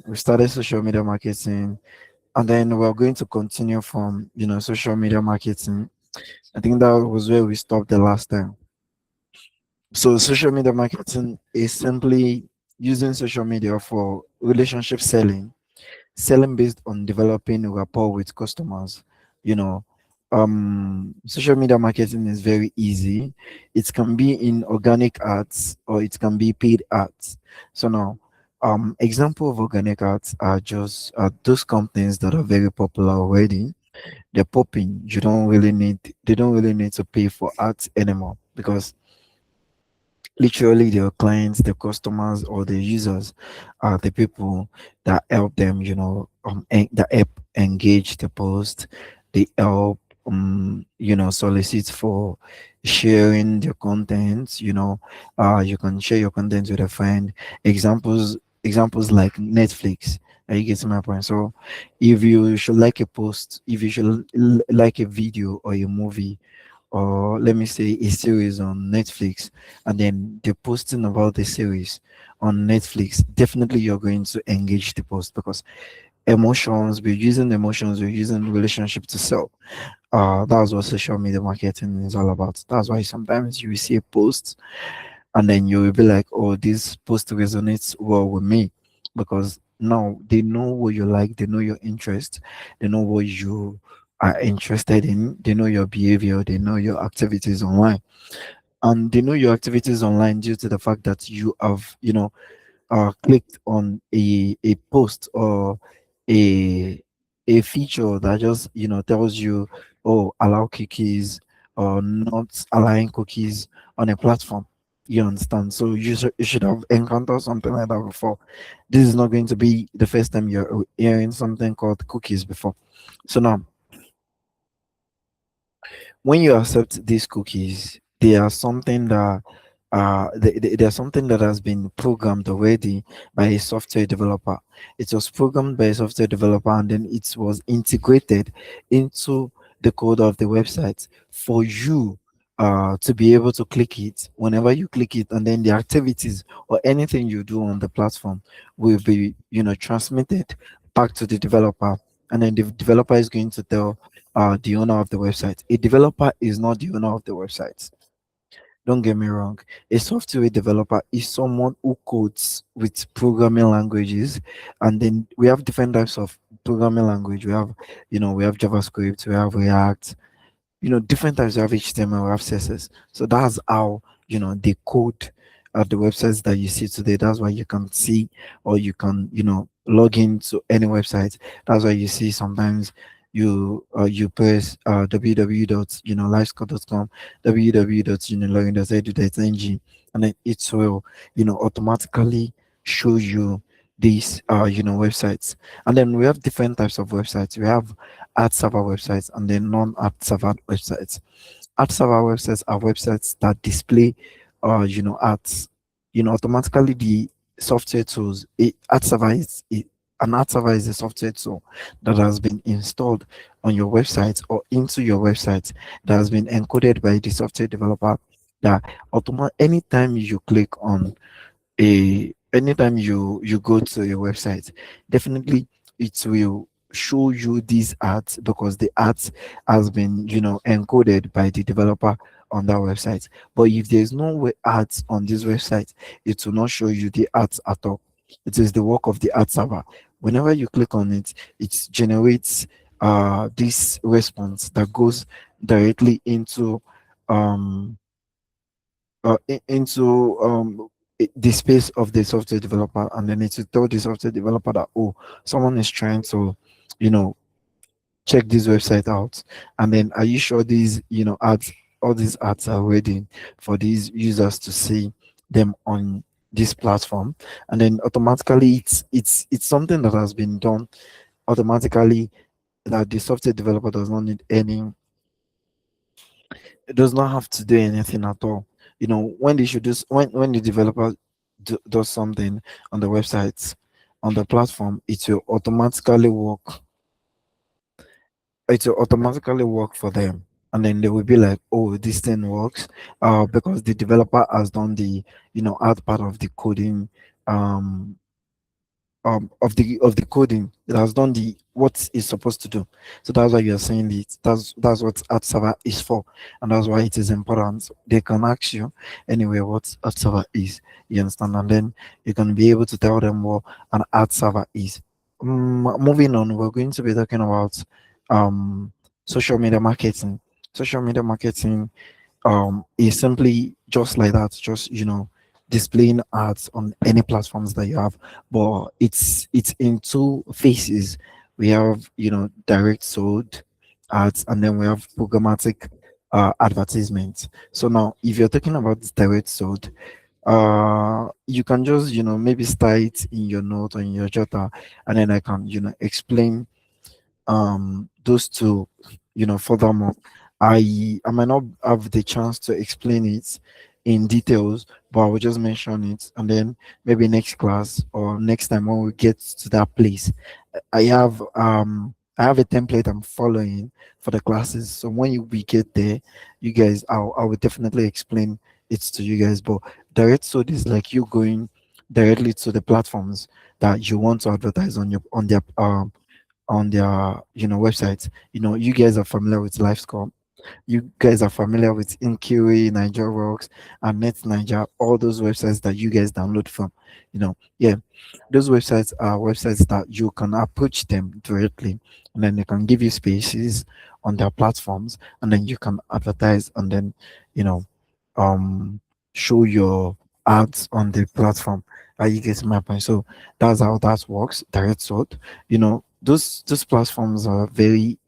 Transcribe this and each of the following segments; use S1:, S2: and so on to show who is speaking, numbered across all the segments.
S1: we started social media marketing, and then we're going to continue from social media marketing. I think that was where we stopped the last time. So social media marketing is simply using social media for relationship selling, selling based on developing rapport with customers. You know, social media marketing is very easy. It can be in organic ads or it can be paid ads. So now, example of organic ads are just those companies that are very popular already. They're popping. They don't really need to pay for ads anymore because literally their clients, the customers, or the users are the people that help them, that help engage the post. They help, solicit for sharing their content. You can share your content with a friend. Examples like Netflix. Are you getting my point? So, if you should like a post, if you should like a video or a movie, or let me say a series on Netflix, and then they're posting about the series on Netflix, definitely you're going to engage the post because emotions, we're using relationship to sell. That's what social media marketing is all about. That's why sometimes you see a post and then you will be like, oh, this post resonates well with me because now they know what you like, they know your interest, they know what you are interested in, they know your behavior, they know your activities online, and they know your activities online due to the fact that you have, clicked on a post or a a feature that just tells you, oh, allow cookies or not allowing cookies on a platform. You understand? So you should have encountered something like that before. This is not going to be the first time you're hearing something called cookies before. So now, when you accept these cookies, they are something that they are something that has been programmed already by a software developer. It was programmed by a software developer and then it was integrated into the code of the website for you to be able to click it whenever you click it, and then the activities or anything you do on the platform will be transmitted back to the developer, and then the developer is going to tell the owner of the website. A developer is not the owner of the website. Don't get me wrong. A software developer is someone who codes with programming languages, and then we have different types of programming language. We have JavaScript, we have React, different types of HTML, we have CSS. So that's how they code the websites that you see today. That's why you can see, or you can log into any website. That's why you see sometimes you press www.livescore.com, www.unilorin.edu.ng, and then it will automatically show you these websites. And then we have different types of websites. We have ad server websites and then non-ad server websites. Ad server websites are websites that display ads. Automatically the software tools. An ad server is a software tool that has been installed on your website or into your website, that has been encoded by the software developer, that anytime you click on anytime you go to a website, definitely it will show you these ads because the ads has been encoded by the developer on that website. But if there's no ads on this website, it will not show you the ads at all. It is the work of the ad server. Whenever you click on it, it generates this response that goes directly into um the space of the software developer, and then it will tell the software developer that, oh, someone is trying to you know check this website out, and then are you sure these ads all these ads are ready for these users to see them on this platform. And then automatically it's something that has been done automatically, that the software developer does not need any it does not have to do anything at all. When they should just when the developer does something on the website, on the platform, it will automatically work for them, and then they will be like, oh, this thing works because the developer has done the add part of the coding, um of the coding. It has done the what it's supposed to do. So that's why you're saying it. That's what ad server is for, and that's why it is important. They can ask you anyway what ad server is. You understand, and then you can be able to tell them what an ad server is. Moving on, we're going to be talking about um social media marketing. Social media marketing is simply just like that, just displaying ads on any platforms that you have, but it's in two phases. We have direct sold ads, and then we have programmatic advertisements. So now if you're talking about direct sold, you can just maybe start it in your note or in your jotter, and then I can explain those two furthermore. I might not have the chance to explain it in details, but I will just mention it, and then maybe next class or next time when we get to that place, I have a template I'm following for the classes. So when we get there, you guys, I will definitely explain it to you guys. But direct sold is like you going directly to the platforms that you want to advertise on their websites. You guys are familiar with LiveScore. You guys are familiar with Inquiry, Niger Works, and Net Niger, all those websites that you guys download from. Yeah, those websites are websites that you can approach them directly, and then they can give you spaces on their platforms, and then you can advertise, and then you know, um, show your ads on the platform. You get my point. So that's how that works. Direct sort. Those platforms are very,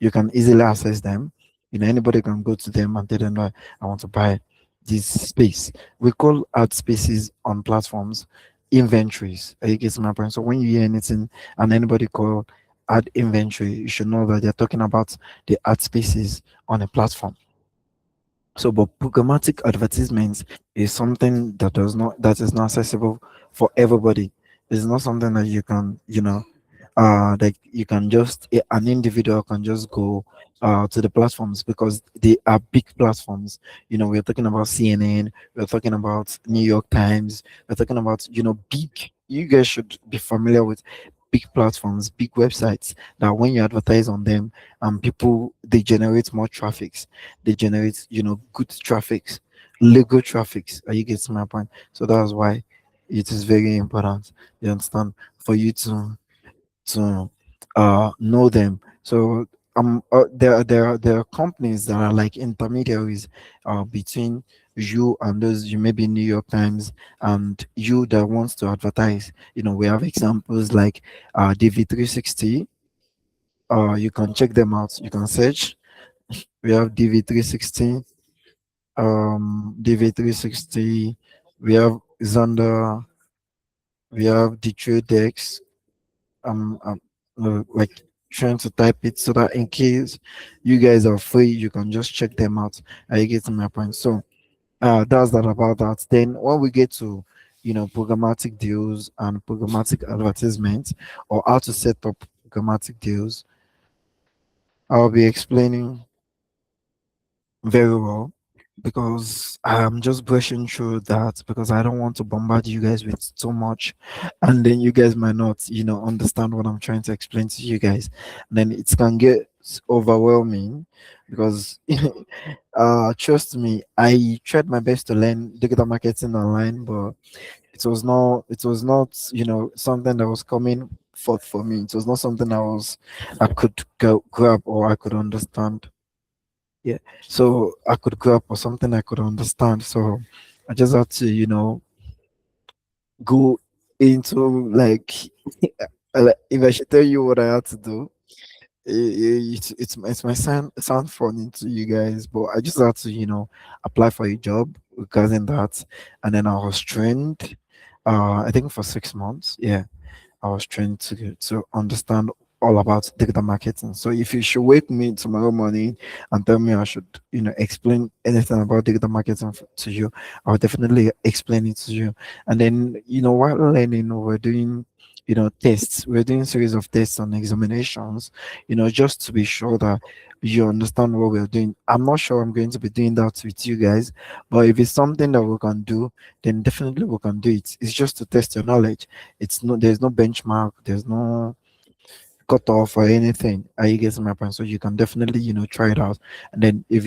S1: you can easily access them. Anybody can go to them and tell them, "No, I want to buy this space." We call ad spaces on platforms inventories. Are you getting my point? So when you hear anything and anybody call ad inventory, you should know that they're talking about the ad spaces on a platform. So, but programmatic advertisements is something that is not accessible for everybody. It's not something that you can, like you can just an individual can just go to the platforms because they are big platforms. We're talking about CNN, we're talking about New York Times, we're talking about big. You guys should be familiar with big platforms, big websites that when you advertise on them, people they generate more traffics, they generate good traffics, legal traffics. Are you getting my point? So that's why it is very important, you understand, for you to know them. So there are companies that are like intermediaries between you and those, you maybe New York Times, and you that wants to advertise. We have examples like DV360. You can check them out, you can search. We have DV360, DV360. We have Zander. We have Detroit Dex. Like trying to type it so that in case you guys are free, you can just check them out. Are you getting my point? So that's that about that. Then when we get to programmatic deals and programmatic advertisements, or how to set up programmatic deals, I'll be explaining very well, because I'm just brushing through that because I don't want to bombard you guys with too much, and then you guys might not, understand what I'm trying to explain to you guys. And then it can get overwhelming because trust me, I tried my best to learn digital marketing online, but it was not something that was coming forth for me. It was not something I could go grab or I could understand. Yeah. So I could grow up or something I could understand. So I just had to, go into like, if I should tell you what I had to do, it's my sound funny to you guys, but I just had to, apply for a job regarding that. And then I was trained, I think for 6 months. Yeah. I was trained to understand all about digital marketing. So if you should wake me tomorrow morning and tell me I should, explain anything about digital marketing to you, I'll definitely explain it to you. And then, while learning, we're doing tests. We're doing series of tests and examinations, just to be sure that you understand what we're doing. I'm not sure I'm going to be doing that with you guys, but if it's something that we can do, then definitely we can do it. It's just to test your knowledge. There's no benchmark, there's no cut off or anything. Are you getting my point? So you can definitely, try it out. And then if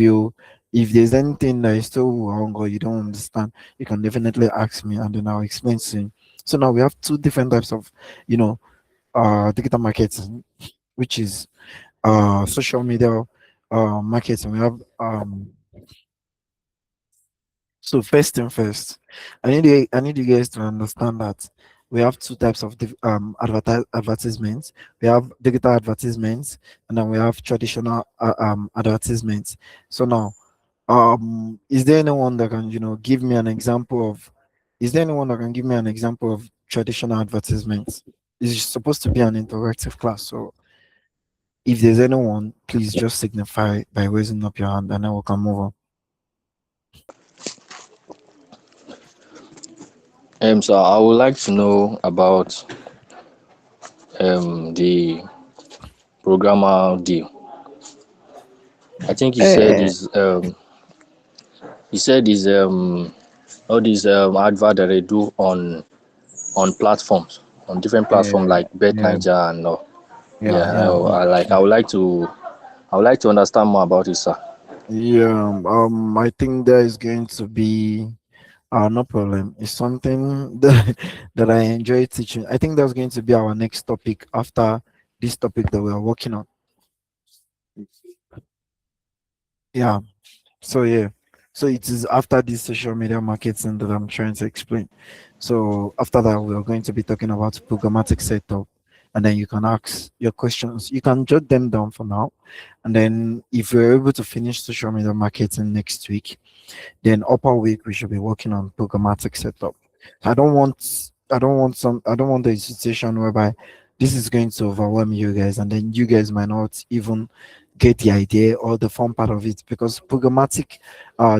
S1: there's anything that is still wrong or you don't understand, you can definitely ask me and then I'll explain to you. So now we have two different types of, you know, digital marketing, which is social media marketing. We have so first thing first, I need you guys to understand that we have two types of advertisements. We have digital advertisements, and then we have traditional advertisements. So now, is there anyone that can give me an example of? Is there anyone that can give me an example of traditional advertisements? It's supposed to be an interactive class, so if there's anyone, please just signify by raising up your hand, and then we can move on.
S2: So I would like to know about the programmer deal. I think
S1: Eh,
S2: he said is all these advert that they do on platforms, on different platforms
S1: yeah,
S2: like Bet
S1: yeah,
S2: Niger and all.
S1: yeah,
S2: Yeah,
S1: yeah, yeah.
S2: I would like to understand more about it, sir.
S1: Yeah, I think there is going to be no problem. It's something that that I enjoy teaching. I think that's going to be our next topic after this topic that we are working on. Yeah. So yeah. So it is after this social media marketing that I'm trying to explain. So after that, we are going to be talking about programmatic setup, and then you can ask your questions. You can jot them down for now, and then if you're able to finish social media marketing next week, then upper week we should be working on programmatic setup. I don't want the situation whereby this is going to overwhelm you guys and then you guys might not even get the idea or the fun part of it, because programmatic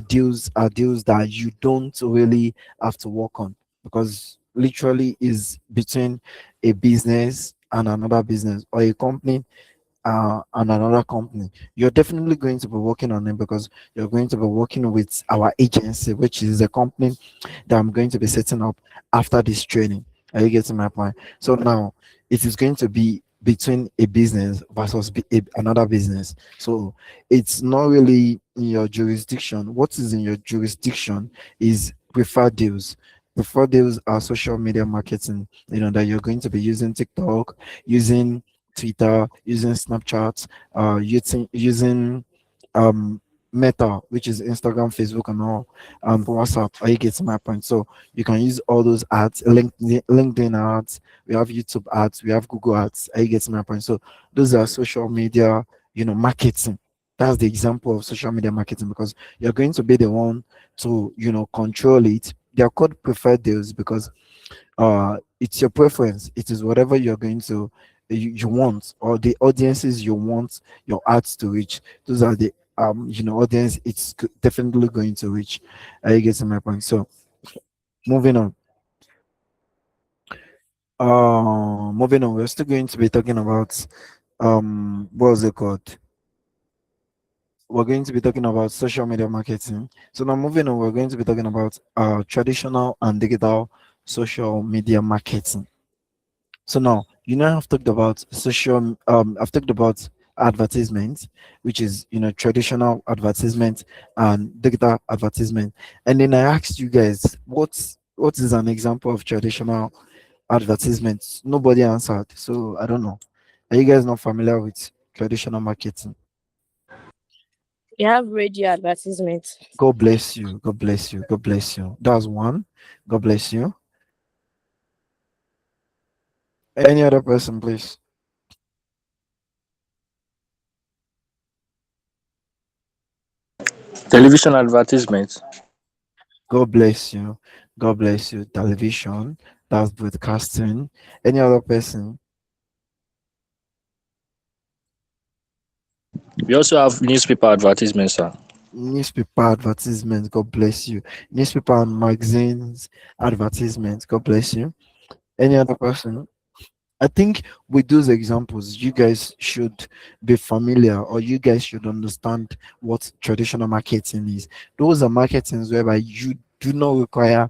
S1: deals are deals that you don't really have to work on, because literally is between a business and another business, or a company and another company. You're definitely going to be working on it because you're going to be working with our agency, which is the company that I'm going to be setting up after this training. Are you getting my point? So now it is going to be between a business versus another business. So it's not really in your jurisdiction. What is in your jurisdiction is preferred deals. Preferred deals are social media marketing, that you're going to be using TikTok, using Twitter, using Snapchat, using um Meta, which is Instagram, Facebook, and all, WhatsApp. Are you getting my point? So you can use all those ads, LinkedIn ads. We have YouTube ads. We have Google ads. Are you getting my point? So those are social media, marketing. That's the example of social media marketing, because you're going to be the one to, control it. They are called preferred deals because it's your preference. It is whatever you're going to you want, or the audiences you want your ads to reach. Those are the audience it's definitely going to reach. Are you getting my point? So moving on. Moving on, we're still going to be talking about what was it called? We're going to be talking about social media marketing. So now moving on, we're going to be talking about traditional and digital social media marketing. So now, I've talked about I've talked about advertisement, which is, traditional advertisement and digital advertisement. And then I asked you guys, what is an example of traditional advertisement? Nobody answered. So I don't know. Are you guys not familiar with traditional marketing?
S3: We have radio advertisement.
S1: God bless you. God bless you. God bless you. That's one. God bless you. Any other person, please?
S2: Television advertisements.
S1: God bless you. God bless you. Television, that's broadcasting. Any other person?
S2: We also have newspaper advertisements, sir.
S1: Newspaper advertisements. God bless you. Newspaper and magazines advertisements. God bless you. Any other person? I think with those examples, you guys should be familiar, or you guys should understand what traditional marketing is. Those are marketings whereby do not require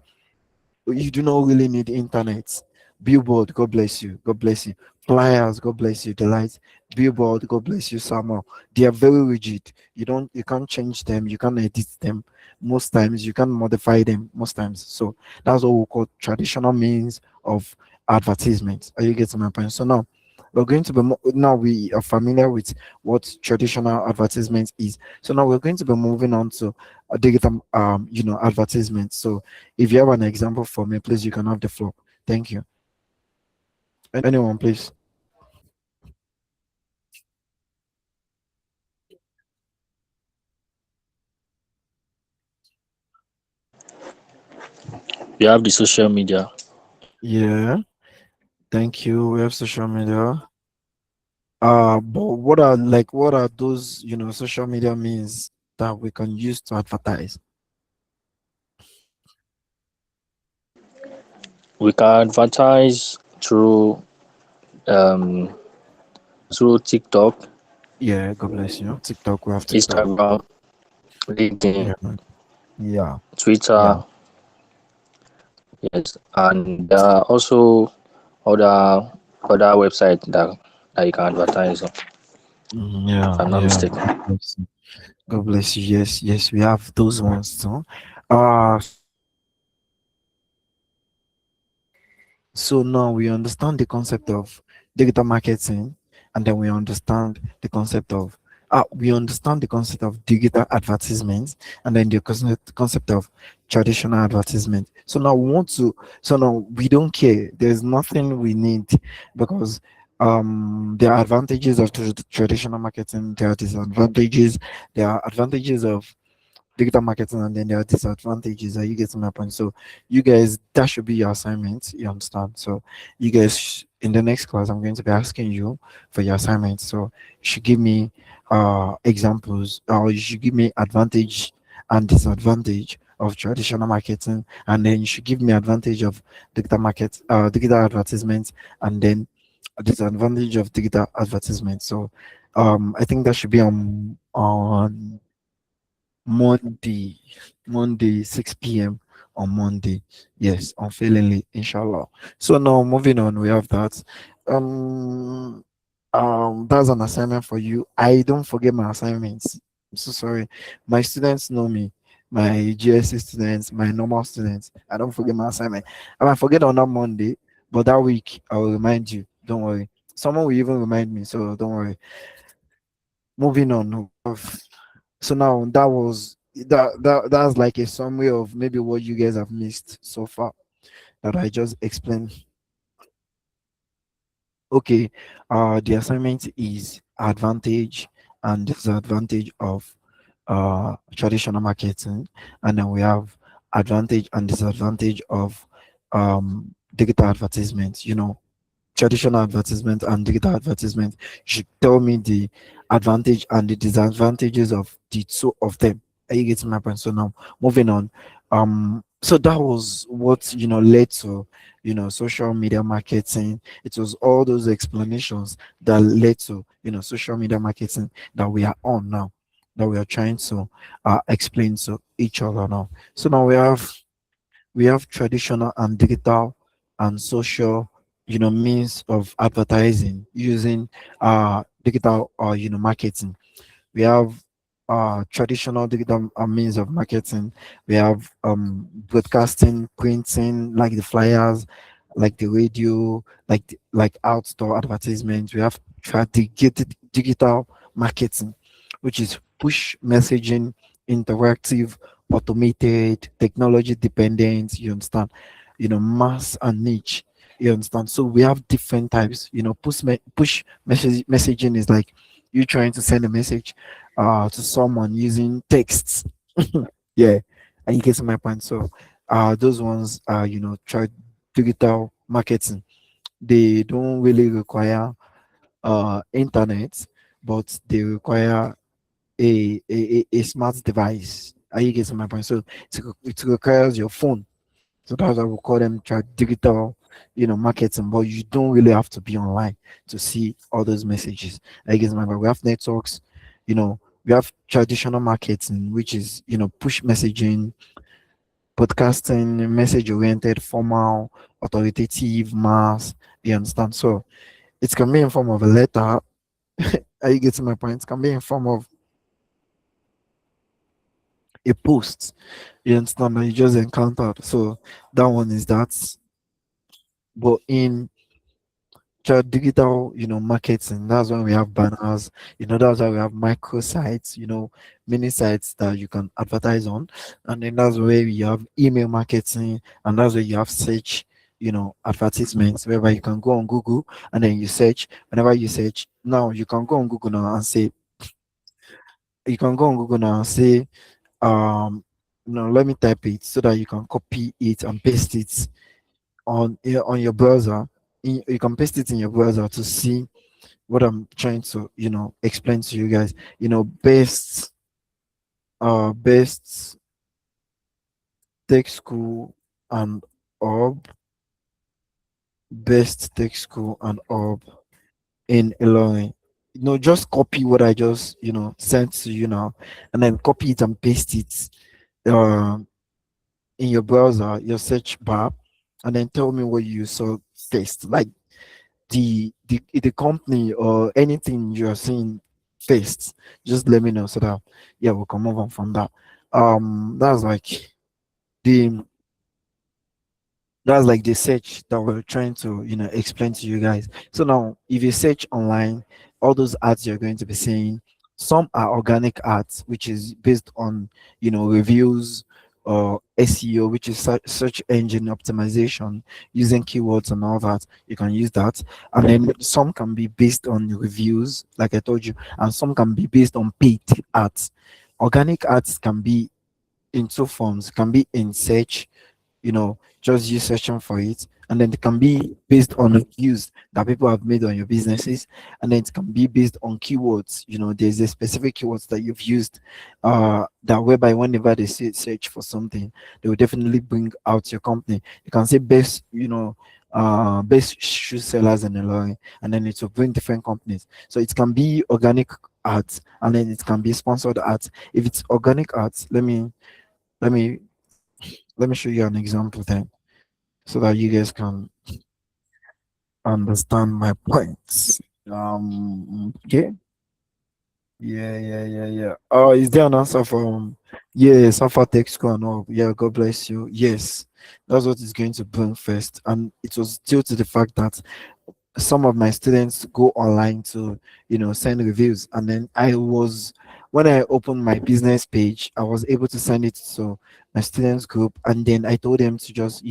S1: you do not really need internet. Billboard, God bless you, God bless you. Flyers, God bless you. The lights, billboard, God bless you, Samuel. They are very rigid. You can't change them, you can't edit them. Most times you can modify them most times. So that's what we call traditional means of advertisement. Are you getting my point? So now we're going to be now we are familiar with what traditional advertisement is. So now we're going to be moving on to a digital advertisement. So if you have an example for me, please, you can have the floor. Thank you. Anyone, please.
S2: We have the social media.
S1: Yeah, thank you. We have social media. But what are those, social media means that we can use to advertise?
S2: We can advertise um through TikTok,
S1: Yeah, God bless you. TikTok, we have TikTok.
S2: Instagram, LinkedIn,
S1: Yeah, yeah, yeah.
S2: Twitter. Yes, and there are also other websites that you can advertise on, if
S1: Yeah,
S2: I'm not
S1: yeah.
S2: mistaken.
S1: God bless you. God bless you. Yes, yes, we have those ones too. Uh So now we understand the concept of digital marketing, and then we understand the concept of digital advertisement, and then the concept of traditional advertisement. So now we don't care. There's nothing we need, because there are advantages of traditional marketing, there are disadvantages, there are advantages of digital marketing, and then there are disadvantages. Are you getting my point? So you guys, that should be your assignment. You understand? So you guys, in the next class, I'm going to be asking you for your assignment. So you should give me examples, or you should give me advantage and disadvantage of traditional marketing, and then you should give me advantage of digital advertisements, and then a disadvantage of digital advertisement. So I think that should be on Monday, Monday, 6 p.m. on Monday. Yes, unfailingly, inshallah. So now moving on, we have that. Um, that's an assignment for you. I don't forget my assignments. I'm so sorry. My students know me. My GSC students, my normal students. I don't forget my assignment. I might forget on that Monday, but that week I will remind you. Don't worry. Someone will even remind me, so don't worry. Moving on, we have so now that's like a summary of maybe what you guys have missed so far that I just explained. Okay, the assignment is advantage and disadvantage of traditional marketing, and then we have advantage and disadvantage of digital advertisements. Traditional advertisement and digital advertisement. You should tell me the advantage and the disadvantages of the two of them. Are you getting my point? So now moving on. So that was what led to social media marketing. It was all those explanations that led to social media marketing that we are on now, that we are trying to explain to each other now. So now we have traditional and digital and social means of advertising using digital marketing. We have traditional digital means of marketing. We have broadcasting, printing, like the flyers, like the radio, like outdoor advertisements. We have targeted digital marketing, which is push messaging, interactive, automated, technology dependent. You understand? Mass and niche. You understand? So we have different types. Push messaging is like you trying to send a message to someone using texts. Yeah, and you get to my point. So those ones are try digital marketing. They don't really require internet, but they require a smart device. Are you getting my point? So it requires your phone. So that's why we call them digital marketing, but you don't really have to be online to see all those messages. I guess my we have networks, we have traditional marketing, which is push messaging, podcasting, message oriented, formal, authoritative, mass. You understand? So it can be in form of a letter. Are you getting my point? It can be in form of a post. You understand that you just encountered. So that one is that. But in digital, marketing, that's when we have banners, that's why we have micro sites, mini sites that you can advertise on. And then that's where you have email marketing, and that's where you have search, advertisements, whereby you can go on Google and then you search. Whenever you search, now you can go on Google now and say, you can go on Google now and say, let me type it so that you can copy it and paste it on your browser. You can paste it in your browser to see what I'm trying to, explain to you guys. Best tech school and orb, best tech school and orb in Illinois. Just copy what I just, sent to you now, and then copy it and paste it uh, in your browser, your search bar, and then tell me what you saw first. Like the company or anything you're seeing first, just let me know so that yeah, we can move on from that. That's like the the search that we're trying to explain to you guys. So now if you search online, all those ads you're going to be seeing, some are organic ads, which is based on reviews or SEO, which is search engine optimization, using keywords and all that. You can use that. And then some can be based on reviews, like I told you, and some can be based on paid ads. Organic ads can be in two forms. It can be in search, just use searching for it. And then it can be based on reviews that people have made on your businesses. And then it can be based on keywords. There's a specific keywords that you've used, that whereby whenever they say search for something, they will definitely bring out your company. You can say best, best shoe sellers in Illinois, and then it will bring different companies. So it can be organic ads, and then it can be sponsored ads. If it's organic ads, let me let me show you an example then, so that you guys can understand my points. Okay. Yeah. Oh, is there an answer from yes, Alpha Tech School and all? Yeah, God bless you. Yes, that's what is going to bring first. And it was due to the fact that some of my students go online to send reviews, and then when I opened my business page, I was able to send it to my students group, and then I told them to just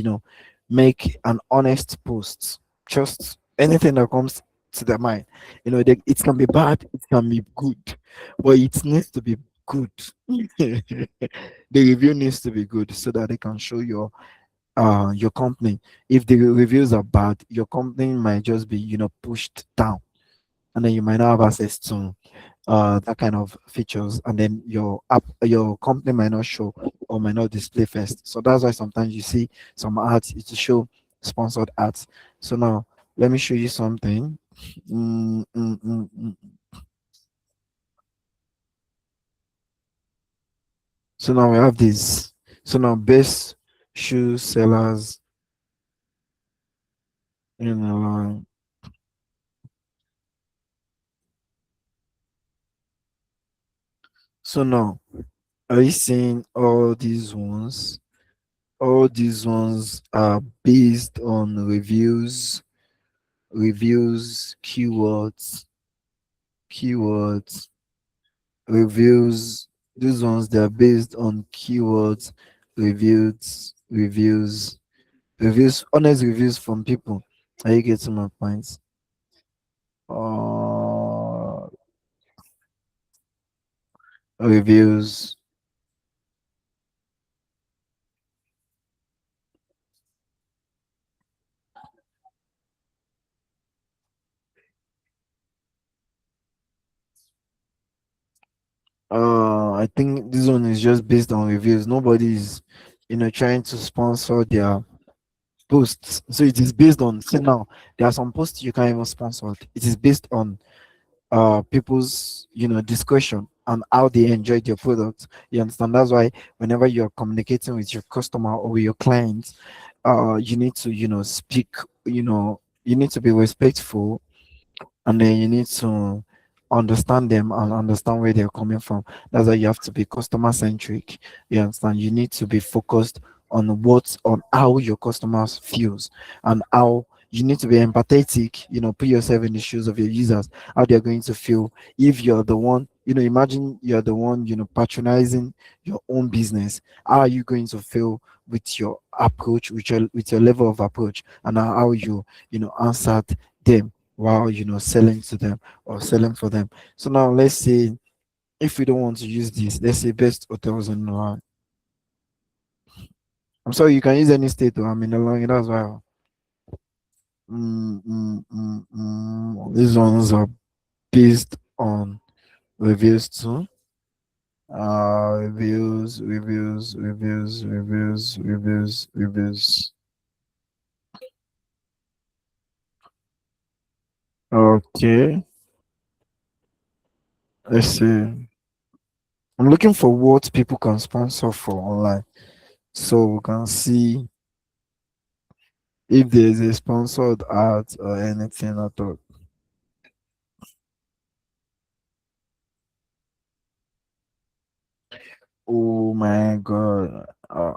S1: make an honest post, just anything that comes to their mind. It can be bad, it can be good, but it needs to be good. The review needs to be good so that they can show your company. If the reviews are bad, your company might just be pushed down, and then you might not have access to that kind of features, and then your company might not show or might not display first. So that's why sometimes you see some ads it will show sponsored ads. So now let me show you something. Mm, mm, mm, mm. So now we have this. So now best shoe sellers in a line. So now, are you seeing all these ones? All these ones are based on reviews, keywords, reviews. These ones they are based on keywords, reviews, honest reviews from people. Are you getting my points? Uh, reviews. I think this one is just based on reviews. Nobody's, trying to sponsor their. posts. So it is based on, see now, there are some posts you can't even sponsor. It is based on people's discussion and how they enjoyed your product. You understand? That's why whenever you're communicating with your customer or with your clients, you need to speak, you need to be respectful, and then you need to understand them and understand where they're coming from. That's why you have to be customer centric. You understand? You need to be focused on how your customers feels, and how you need to be empathetic. Put yourself in the shoes of your users, how they're going to feel if you're the one. Imagine you're the one patronizing your own business. How are you going to feel with your approach, with your level of approach, and how you answered them while selling to them or selling for them. So now let's say, if we don't want to use this, let's say best hotels in I'm sorry, you can use any state. I'm in the long, that's why. These ones are based on reviews too. Reviews. Okay, let's see. I'm looking for what people can sponsor for online, so we can see if there's a sponsored ad or anything at all. Oh my god. I'm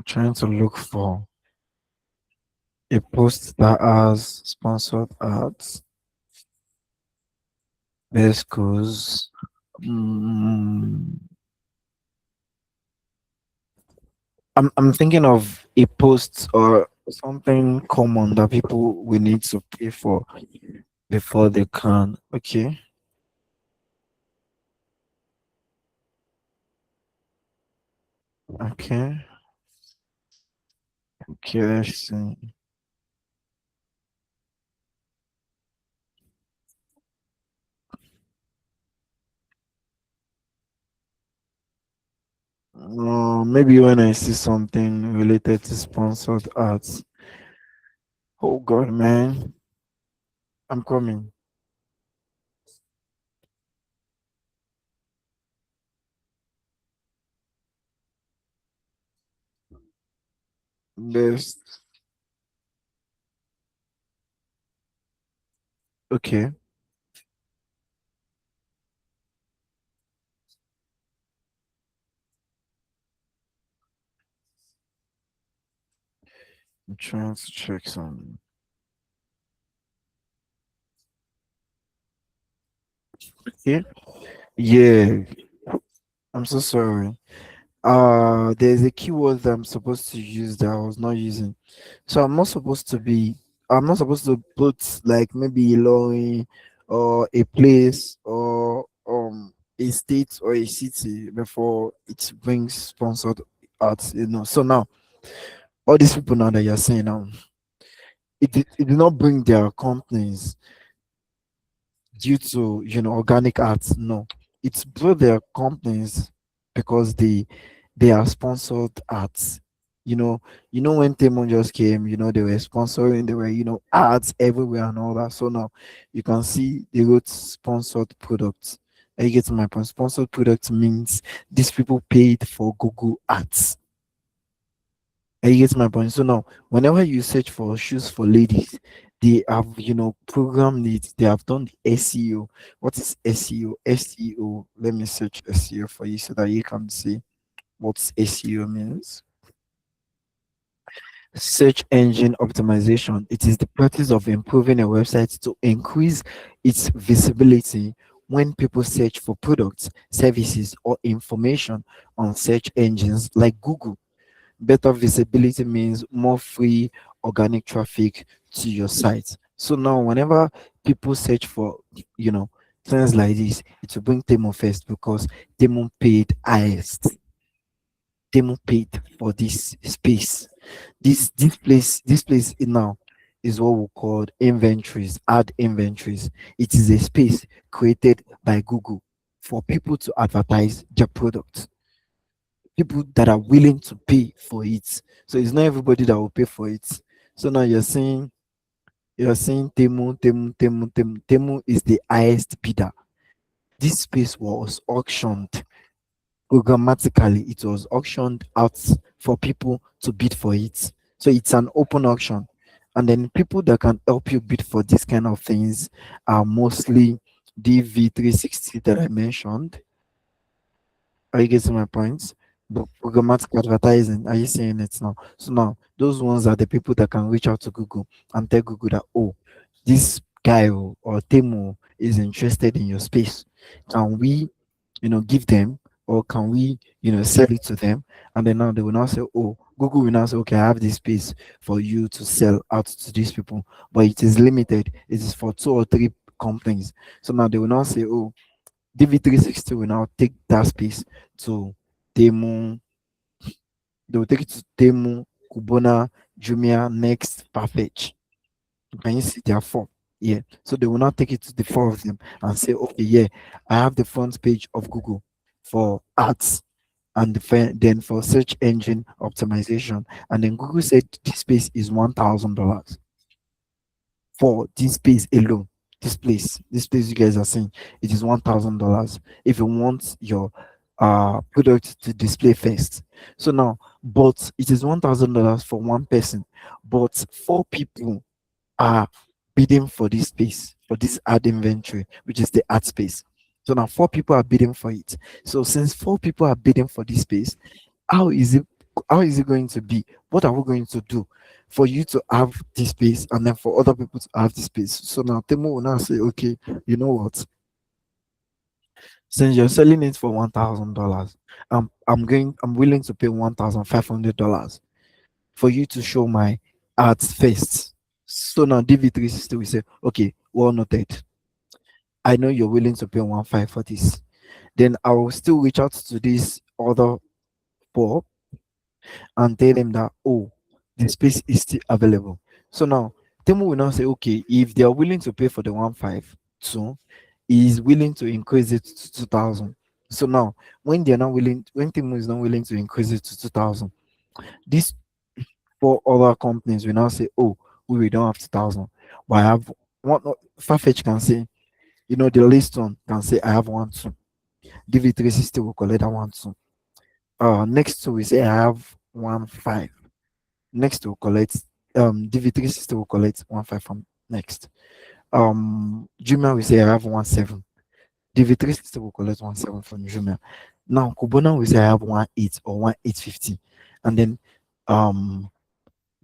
S1: trying to look for a post that has sponsored ads. Best cause. Mm, I'm thinking of a post or something common that people will need to pay for before they can. Okay. Okay. Okay, let's see. Maybe when I see something related to sponsored ads. Oh god, man. I'm coming. Best. Okay. I'm trying to check some. Okay. Yeah. I'm so sorry. There's a keyword that I'm supposed to use that I was not using. So I'm not supposed to put like maybe Ilorin or a place or a state or a city before it brings sponsored ads. So now all these people now that you're saying now, it did not bring their companies due to organic ads. No, it's brought their companies because they are sponsored ads. When Timon just came, they were sponsoring, there were ads everywhere and all that. So now you can see they wrote sponsored products. And you get to my point. Sponsored products means these people paid for Google ads. And you get my point. So now, whenever you search for shoes for ladies, they have programmed it. They have done the SEO. What is SEO? SEO. Let me search SEO for you so that you can see what SEO means. Search engine optimization. It is the practice of improving a website to increase its visibility when people search for products, services, or information on search engines like Google. Better visibility means more free organic traffic to your site. So now, whenever people search for, you know, things like this, it will bring Temo first because Temo paid highest. Temo paid for this space. This place now is what we call inventories, ad inventories. It is a space created by Google for people to advertise their products. people that are willing to pay for it. So it's not everybody that will pay for it. So now you're saying Temu is the highest bidder. This space was auctioned programmatically. It was auctioned out for people to bid for it. So it's an open auction. And then people that can help you bid for these kind of things are mostly DV360 that I mentioned. Are you getting my points? But programmatic advertising, are you seeing it now? So now those ones are the people that can reach out to Google and tell Google that, oh, this guy or Temo is interested in your space. Can we, give them, or can we, sell it to them? And then now they will now say, oh, Google will now say, okay, I have this space for you to sell out to these people, but it is limited. It is for 2 or 3 companies. So now they will now say, oh, DV360 will now take that space to Temu. They will take it to Temu, Kubona, Jumia, Next, Farfetch. Can you see there are 4? Yeah. So they will now take it to the 4 of them and say, okay, yeah, I have the front page of Google for ads and then for search engine optimization. And then Google said this space is $1,000 for this space alone. This place you guys are seeing, it is $1,000 if you want your product to display first. So now, but it is $1,000 for one person, but 4 people are bidding for this space, for this ad inventory, which is the ad space. So now 4 people are bidding for it. So since 4 people are bidding for this space, how is it how is it going to be? What are we going to do for you to have this space and then for other people to have this space? So now Temo will now say, okay, you know what? Since you're selling it for $1,000, I'm willing to pay $1,500 for you to show my ads first. So now DV360 will say, okay, well noted. I know you're willing to pay 1.5 for this. Then I will still reach out to this other 4 and tell them that, oh, the space is still available. So now Temu will now say, okay, if they are willing to pay for the 1.5, so he is willing to increase it to 2,000. So now when Temu is not willing to increase it to 2,000, these 4 other companies will now say, oh, we don't have 2,000. But I have one. Farfetch can say, the list one can say, I have 1 too. DV360 will collect that 1 too. Next to we say I have 1.5. Next will collect DV360 will collect 1.5 from next. Jumia will say I have 1.7. DV360 will collect 1.7 from Jumia. Now Kubona will say I have 1.8 or 1.850. And then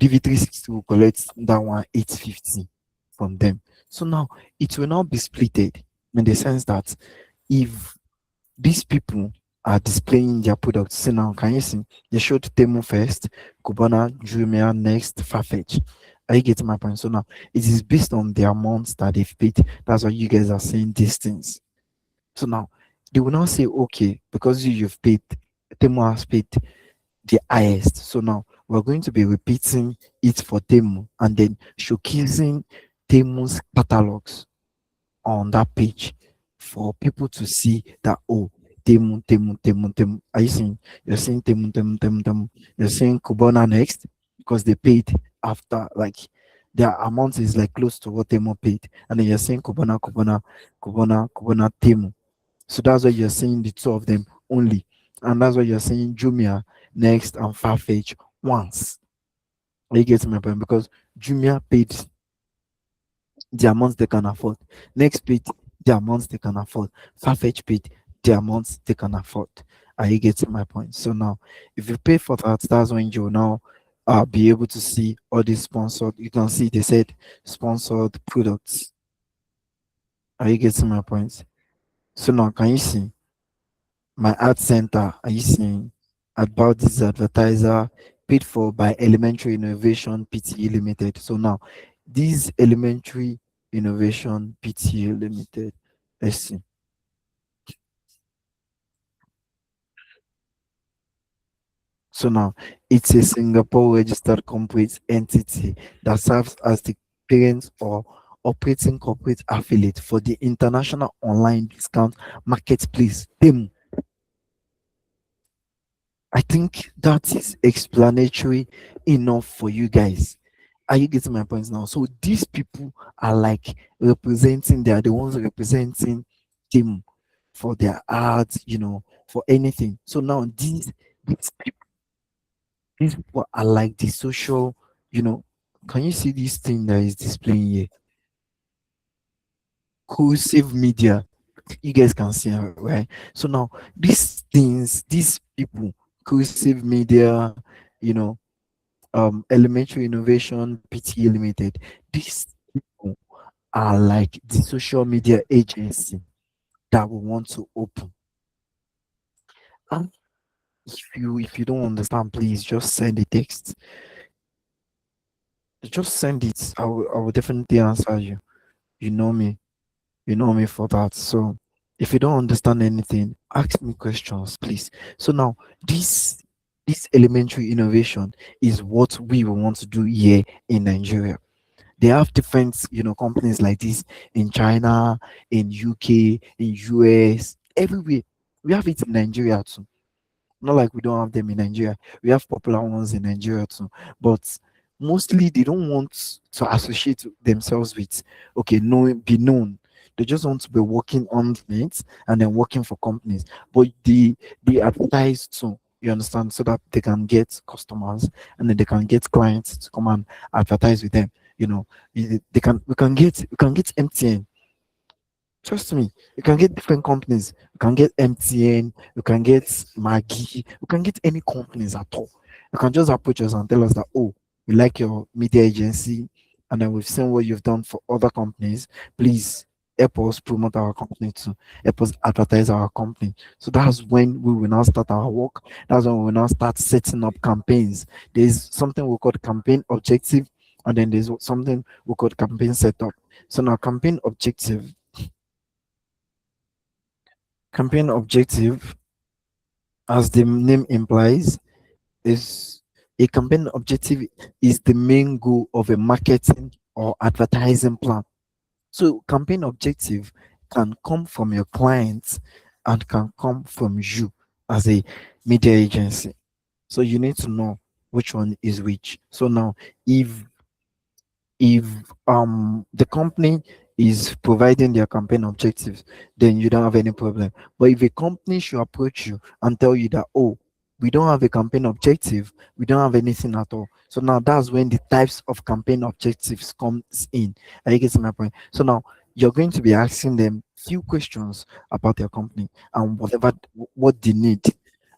S1: DV360 will collect that 1.850 from them. So now it will now be splitted in the sense that if these people are displaying their products. So now, can you see? They showed Temu first, Cubana, Jumia next, Farfetch. Are you getting my point? So now, it is based on the amounts that they've paid. That's why you guys are saying these things. So now, they will now say, okay, because you've paid, Temu has paid the highest. So now, we're going to be repeating it for Temu and then showcasing Temu's catalogs on that page for people to see that, oh, Temu. Are you seeing? You're seeing Temu. You're seeing Kubona next because they paid after, like, their amount is like close to what Temu paid, and then you're seeing Kubona, Temu. So that's why you're seeing the 2 of them only, and that's why you're seeing Jumia next and Farfetch once. Are you getting my point? Because Jumia paid the amounts they can afford. Next paid the amounts they can afford. Farfetch paid the amounts they can afford. Are you getting my point? So now, if you pay for that, that's when you now be able to see all these sponsored. You can see they said sponsored products. Are you getting my point? So now, can you see my ad center? Are you seeing about this advertiser paid for by Elementary Innovation Pte Limited? So now, this Elementary Innovation Pte Limited. Let's see. So now it's a Singapore registered corporate entity that serves as the parent or operating corporate affiliate for the international online discount marketplace. Temu. I think that is explanatory enough for you guys. Are you getting my points now? So these people are like representing, they are the ones representing them for their ads, for anything. So now these people are like the social, you know, can you see this thing that is displaying here? Cursive media. You guys can see it, right? So now these things, these people, cursive media, you know, elementary innovation, PTA Limited, these people are like the social media agency that we want to open. And if you don't understand, please just send a text. Just send it. I will definitely answer you. You know me. You know me for that. So if you don't understand anything, ask me questions, please. So now this elementary innovation is what we will want to do here in Nigeria. They have different, companies like this in China, in UK, in US, everywhere. We have it in Nigeria too. Not like we don't have them in Nigeria. We have popular ones in Nigeria too. But mostly they don't want to associate themselves with, okay, be known. They just want to be working on it and then working for companies. But they advertise too, you understand, so that they can get customers and then they can get clients to come and advertise with them. We can get MTN. Trust me, you can get different companies. You can get MTN, you can get Maggi, you can get any companies at all. You can just approach us and tell us that, oh, we like your media agency, and then we've seen what you've done for other companies. Please help us promote our company too. Help us advertise our company. So that's when we will now start our work. That's when we will now start setting up campaigns. There's something we call campaign objective, and then there's something we call campaign setup. So now campaign objective, as the name implies, is a campaign objective is the main goal of a marketing or advertising plan. So campaign objective can come from your clients and can come from you as a media agency. So you need to know which one is which. So now if if the company is providing their campaign objectives, then you don't have any problem. But if a company should approach you and tell you that, oh, we don't have a campaign objective, we don't have anything at all. So now that's when the types of campaign objectives comes in. Are you getting my point? So now you're going to be asking them few questions about their company and what they need.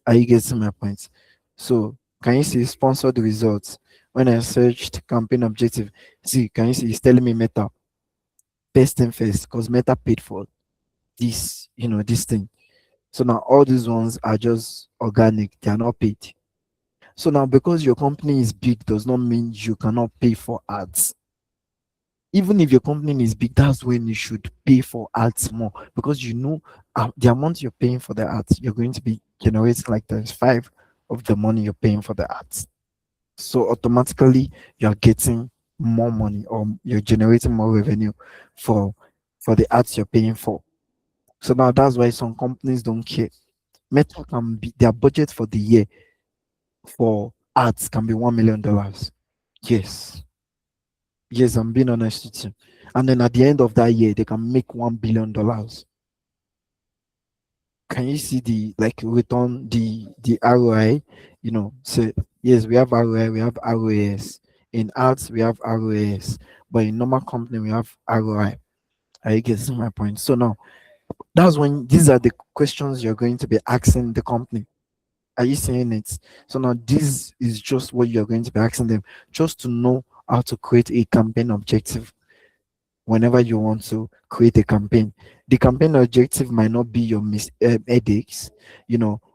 S1: Are you getting my point? So can you see sponsored results? When I searched campaign objective, see, can you see it's telling me Meta first thing first because Meta paid for this thing. So now all these ones are just organic, they are not paid. So now because your company is big does not mean you cannot pay for ads. Even if your company is big, that's when you should pay for ads more because the amount you're paying for the ads, you're going to be generating like times five of the money you're paying for the ads. So automatically you're getting more money or you're generating more revenue for the ads you're paying for. So now that's why some companies don't care. Meta can be their budget for the year for ads can be $1 million. Yes. Yes, I'm being honest with you. And then at the end of that year, they can make $1 billion. Can you see the like return the ROI? So yes, we have ROI, we have ROAS. In ads, we have ROAS, but in normal company, we have ROI. Are you getting my point? So now that's when these are the questions you're going to be asking the company. Are you seeing it? So now this is just what you're going to be asking them, just to know how to create a campaign objective whenever you want to create a campaign. The campaign objective might not be your headaches,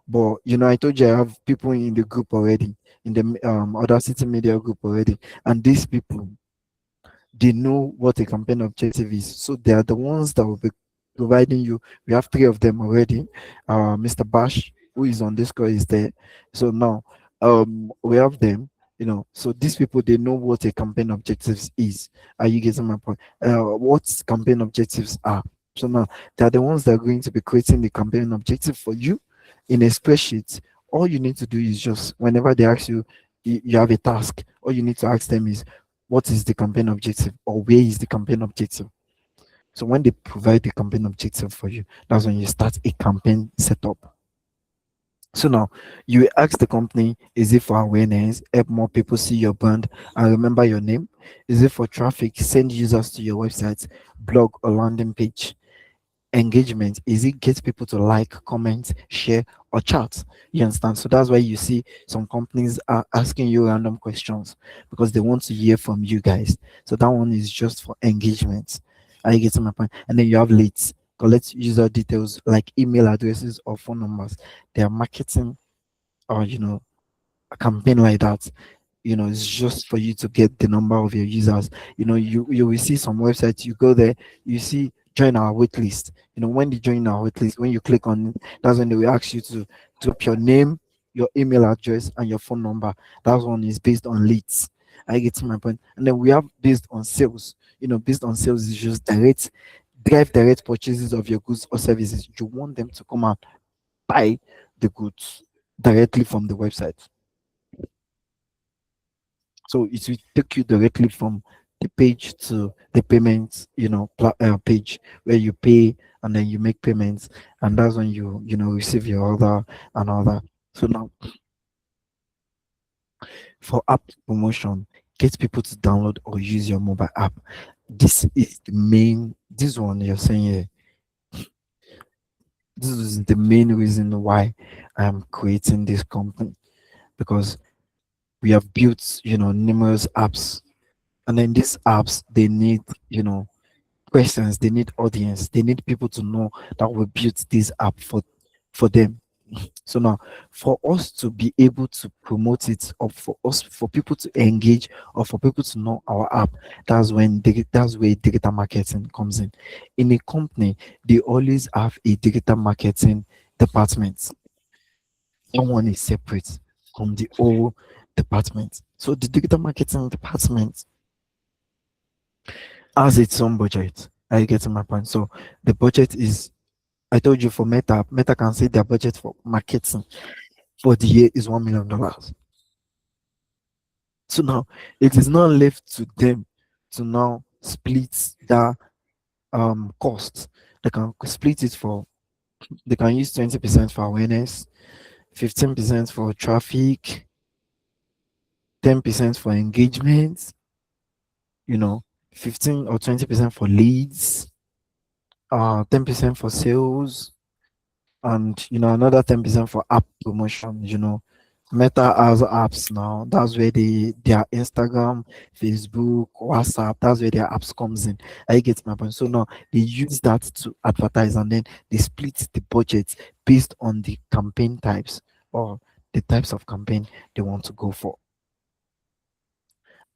S1: but I told you I have people in the group already, in the other city media group already, and these people they know what a campaign objective is. So they are the ones that will be providing you. We have three of them already. Mr. Bash, who is on this call, is there. So now we have them. So these people they know what a campaign objectives is. Are you getting my point? What campaign objectives are. So now they are the ones that are going to be creating the campaign objective for you in a spreadsheet All you need to do is just whenever they ask you, you have a task, all you need to ask them is, what is the campaign objective, or where is the campaign objective? So when they provide the campaign objective for you, that's when you start a campaign setup. So now you ask the company, is it for awareness, help more people see your brand and remember your name? Is it for traffic, send users to your website, blog or landing page? Engagement, is it get people to like, comment, share, or chat? You understand? So that's why you see some companies are asking you random questions because they want to hear from you guys. So that one is just for engagement. Are you getting my point? And then you have leads, collect user details like email addresses or phone numbers. They are marketing, or a campaign like that. It's just for you to get the number of your users. You will see some websites, you go there, you see join our wait list. When they join our wait list, when you click on it, that's when they will ask you to drop your name, your email address, and your phone number. That one is based on leads. I get to my point. And then we have based on sales. Based on sales is just drive direct purchases of your goods or services. You want them to come and buy the goods directly from the website. So it will take you directly from the page to the payment, page where you pay and then you make payments, and that's when you receive your order and all that. So now for app promotion, get people to download or use your mobile app. This is the main. This one you're saying here. This is the main reason why I'm creating this company, because we have built numerous apps, and then these apps they need questions, they need audience, they need people to know that we built this app for them. So now for us to be able to promote it, or for people to engage, or for people to know our app, that's where digital marketing comes in a company. They always have a digital marketing department. That one is separate from the whole department. So the digital marketing department has its own budget. Are you getting my point? So the budget is, I told you, for Meta can say their budget for marketing for the year is $1 million. So now it is not left to them to now split that cost. They can split it for, they can use 20% for awareness, 15% for traffic, 10% for engagement, you know, 15 or 20% for leads, 10% for sales, and another 10% for app promotion. Meta has apps now. That's where their Instagram, Facebook, WhatsApp, that's where their apps comes in. I get my point. So now they use that to advertise, and then they split the budget based on the campaign types, or the types of campaign they want to go for.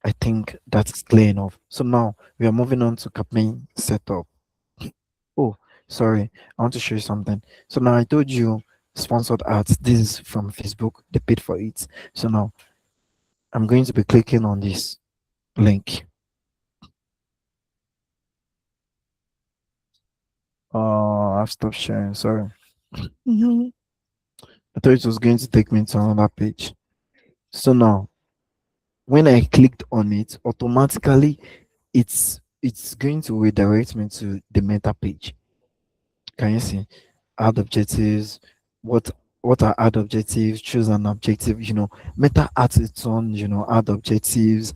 S1: I think that's clear enough. So now we are moving on to campaign setup. Oh, sorry. I want to show you something. So now I told you sponsored ads. This is from Facebook. They paid for it. So now I'm going to be clicking on this link. I've stopped sharing. Sorry. Mhm. I thought it was going to take me to another page. So now when I clicked on it, automatically it's going to redirect me to the meta page. Can you see? Add objectives. What what are add objectives? Choose an objective. Meta adds its own, add objectives.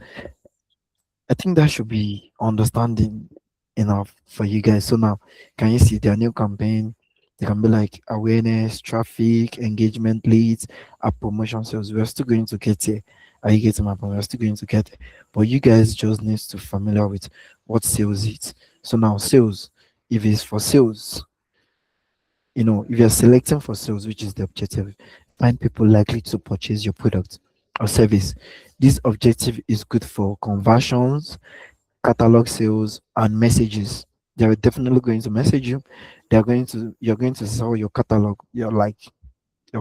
S1: I think that should be understanding enough for you guys. So now, can you see their new campaign? They can be like awareness, traffic, engagement, leads, app promotion, sales. We're still going to get here. Are you getting my point? We're still going to get it. But you guys just need to familiar with what sales is. So now sales, if it's for sales, if you're selecting for sales, which is the objective, find people likely to purchase your product or service. This objective is good for conversions, catalog sales, and messages. They're definitely going to message you. You're going to sell your catalog, your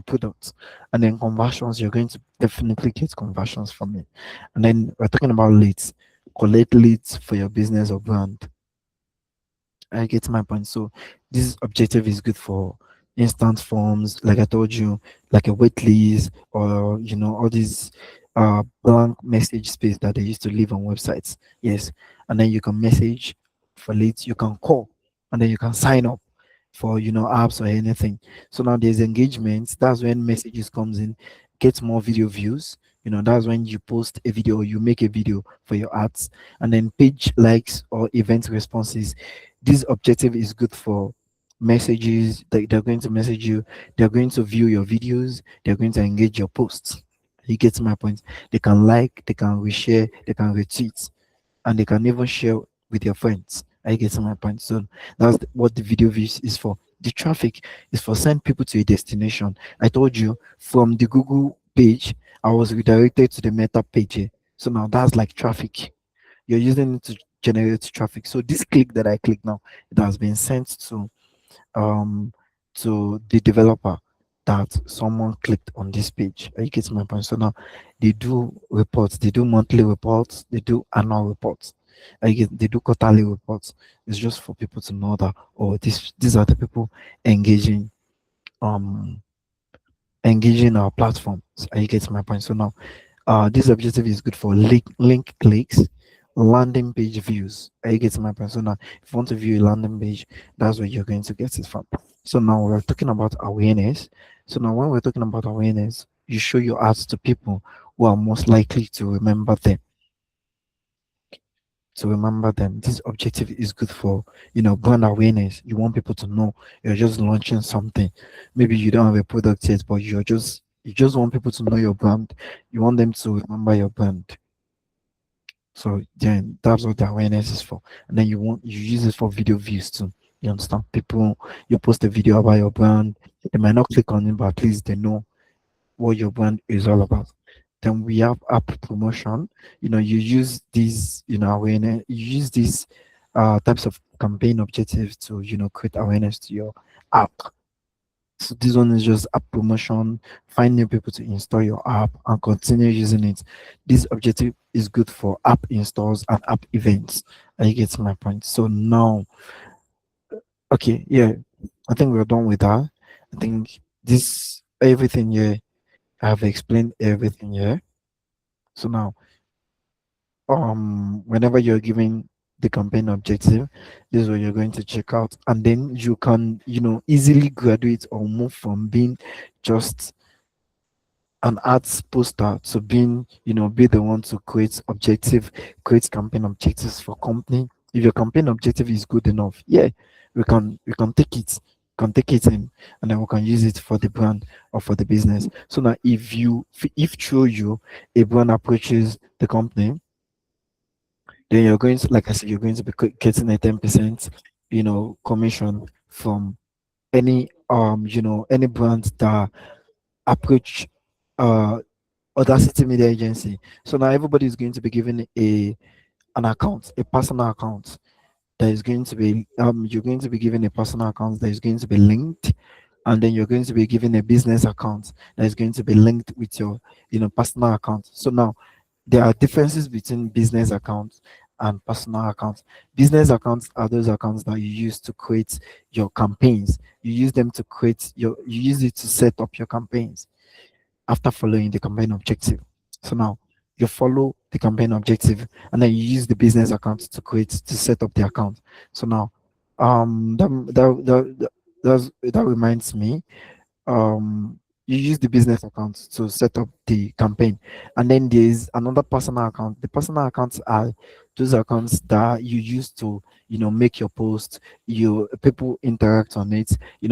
S1: products, and then conversions. You're going to definitely get conversions from it. And then we're talking about leads. Collect leads for your business or brand. I get my point. So this objective is good for instant forms, like I told you, like a wait list, or all these blank message space that they used to leave on websites. Yes. And then you can message for leads, you can call, and then you can sign up for apps or anything. So now there's engagements. That's when messages comes in, gets more video views. That's when you post a video or you make a video for your ads. And then page likes or event responses. This objective is good for messages. They're going to message you, they're going to view your videos, they're going to engage your posts. You get my point. They can like, they can reshare, they can retweet, and they can even share with your friends. I get my point. So that's what the video views is for. The traffic is for send people to a destination. I told you from the Google page, I was redirected to the Meta page. So now that's like traffic. You're using it to generate traffic. So this click that I click now, it has been sent um to the developer that someone clicked on this page. Are you getting my point? So now they do reports, they do monthly reports, they do annual reports. They do quarterly reports. It's just for people to know that, oh, these are the people engaging um engaging our platforms. Are you getting my point? So now this objective is good for link clicks, landing page views. Are you getting my point? So now, if you want to view a landing page, that's where you're going to get it from. So now we're talking about awareness. So now, when we're talking about awareness, you show your ads to people who are most likely to remember them. To remember them, this objective is good for brand awareness. You want people to know you're just launching something. Maybe you don't have a product yet, but you just want people to know your brand. You want them to remember your brand. So then that's what the awareness is for. And then you use it for video views too. You understand? People, you post a video about your brand, they might not click on it, but at least they know what your brand is all about. Then we have app promotion. You use these, awareness, you use these types of campaign objectives to, create awareness to your app. So this one is just app promotion, find new people to install your app and continue using it. This objective is good for app installs and app events. I get my point. So now, okay, yeah, I think we're done with that. I think this everything here, I have explained everything here. So now, whenever you're giving the campaign objective, this is what you're going to check out, and then you can, easily graduate or move from being just an ads poster to being, be the one to create campaign objectives for company. If your campaign objective is good enough, yeah, we can take it in, and then we can use it for the brand or for the business. So now, if through you a brand approaches the company, then you're going to, like I said, you're going to be getting a 10%, commission from any brand that approach uh Audacity Media Agency. So now everybody is going to be given an account, a personal account that is going to be you're going to be given a personal account that is going to be linked, and then you're going to be given a business account that is going to be linked with your personal account. So now there are differences between business accounts and personal accounts. Business accounts are those accounts that you use to create your campaigns. You use it to set up your campaigns after following the campaign objective. So now you follow the campaign objective, and then you use the business account to set up the account. So now that reminds me, you use the business account to set up the campaign, and then there's another personal account. The personal accounts are those accounts that you use to make your post, you people interact on it,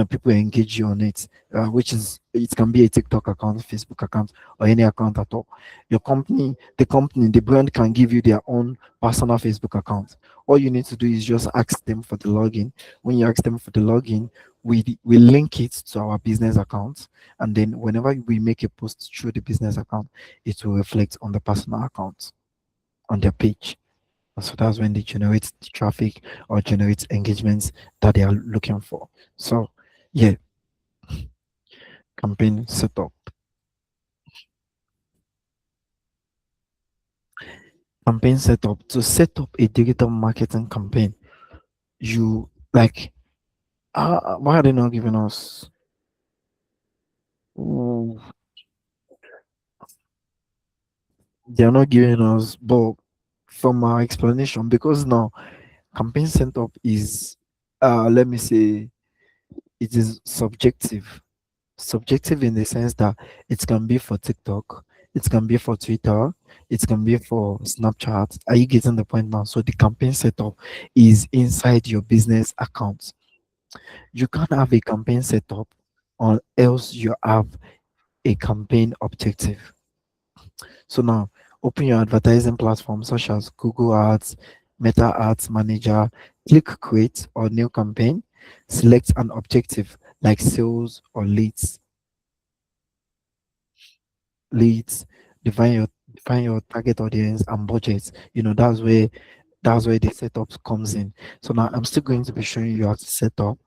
S1: people engage you on it, which is, it can be a TikTok account, Facebook account, or any account at all. The brand can give you their own personal Facebook account. All you need to do is just ask them for the login. When you ask them for the login, we link it to our business account, and then whenever we make a post through the business account, it will reflect on the personal account on their page. So that's when they generate the traffic or generate engagements that they are looking for. So yeah, campaign setup. Campaign setup. To set up a digital marketing campaign, you like why are they not giving us? Ooh, they are not giving us, but from our explanation, because now campaign setup is, let me say, it is subjective. Subjective in the sense that it can be for TikTok, it can be for Twitter, it can be for Snapchat. Are you getting the point now? So the campaign setup is inside your business account. You can't have a campaign setup or else you have a campaign objective. So now open your advertising platform such as Google Ads, Meta Ads Manager, click create or new campaign, select an objective like sales or leads, define your target audience and budget. That's where the setup comes in. So now I'm still going to be showing you how to set up.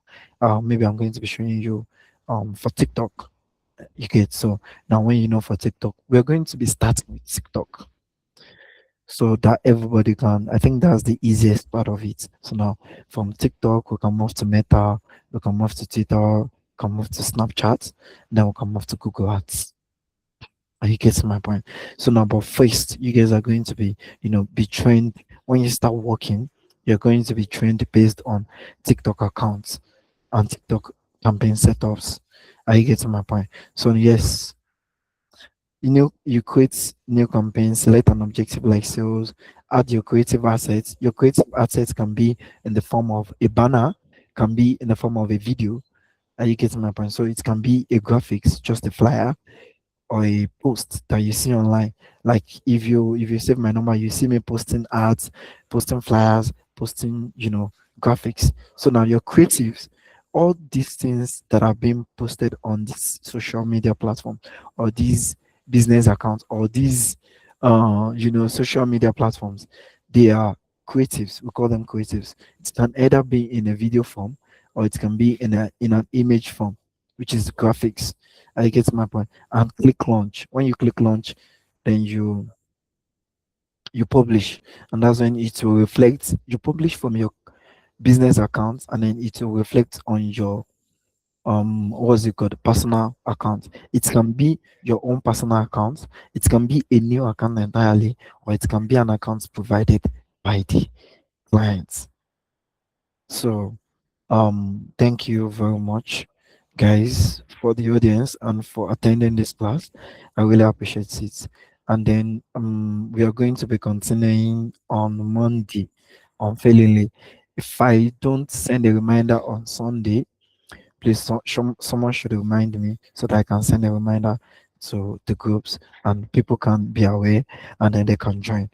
S1: Maybe I'm going to be showing you for TikTok. You get, so now when you know for TikTok, we're going to be starting with TikTok so that everybody can. I think that's the easiest part of it. So now from TikTok we can move to Meta, we can move to Twitter, we can move to Snapchat, then we can move to Google Ads. Are you getting my point? So now, but first, you guys are going to be trained when you start working. You're going to be trained based on TikTok accounts and TikTok campaign setups. Are you getting my point? So yes, you create new campaigns, select an objective like sales, add your creative assets. Your creative assets can be in the form of a banner, can be in the form of a video. Are you getting my point? So it can be a graphics, just a flyer, or a post that you see online. Like if you save my number, you see me posting ads, posting flyers, posting graphics. So now your creatives, all these things that are being posted on this social media platform or these business accounts or these social media platforms, they are creatives. We call them creatives. It can either be in a video form or it can be in an image form, which is graphics. I get my point. And click launch. When you click launch, then you publish, and that's when it will reflect. You publish from your business account, and then it will reflect on your what's it called, personal account. It can be your own personal account, it can be a new account entirely, or it can be an account provided by the client. So thank you very much, guys, for the audience and for attending this class. I really appreciate it. And then we are going to be continuing on Monday on Failingly. If I don't send a reminder on Sunday, please someone should remind me so that I can send a reminder to the groups and people can be aware and then they can join.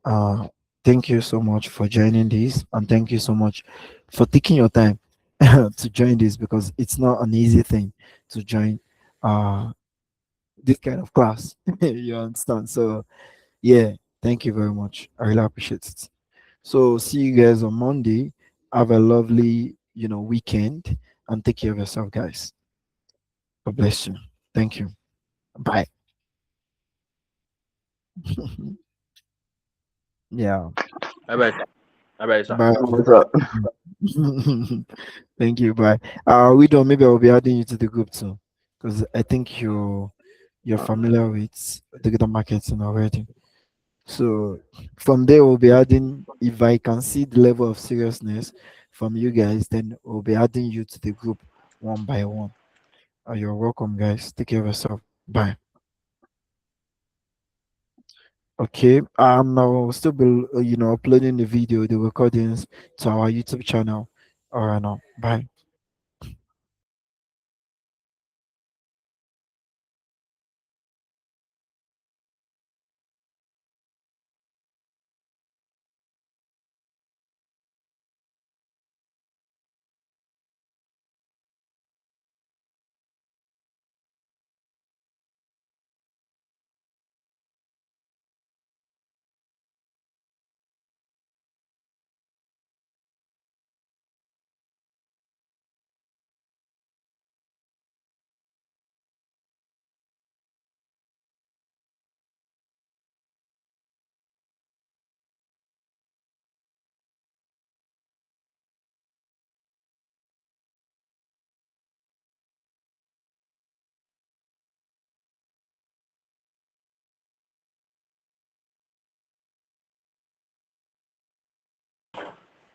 S1: Uh, Thank you so much for joining this, and thank you so much for taking your time to join this because it's not an easy thing to join uh this kind of class. You understand? So yeah, thank you very much. I really appreciate it. So see you guys on Monday. Have a lovely, weekend and take care of yourself, guys. God bless you. Thank you. Bye. Yeah.
S2: Bye bye, sir. Bye bye, sir.
S1: Bye.
S4: What's up?
S1: Thank you. Bye. We don't. Maybe I'll be adding you to the group too, because I think you're familiar with digital marketing already. So from there, we'll be adding. If I can see the level of seriousness from you guys, then we'll be adding you to the group one by one. You're welcome, guys. Take care of yourself. Bye. Okay. I'll still be uploading the video, the recordings to our YouTube channel. All right now. Bye.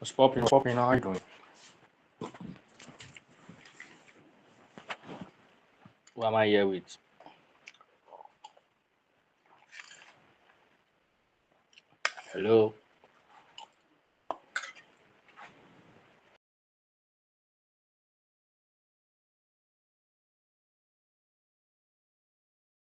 S2: What's popping? What's popping? How you doing? Who am I here with? Hello.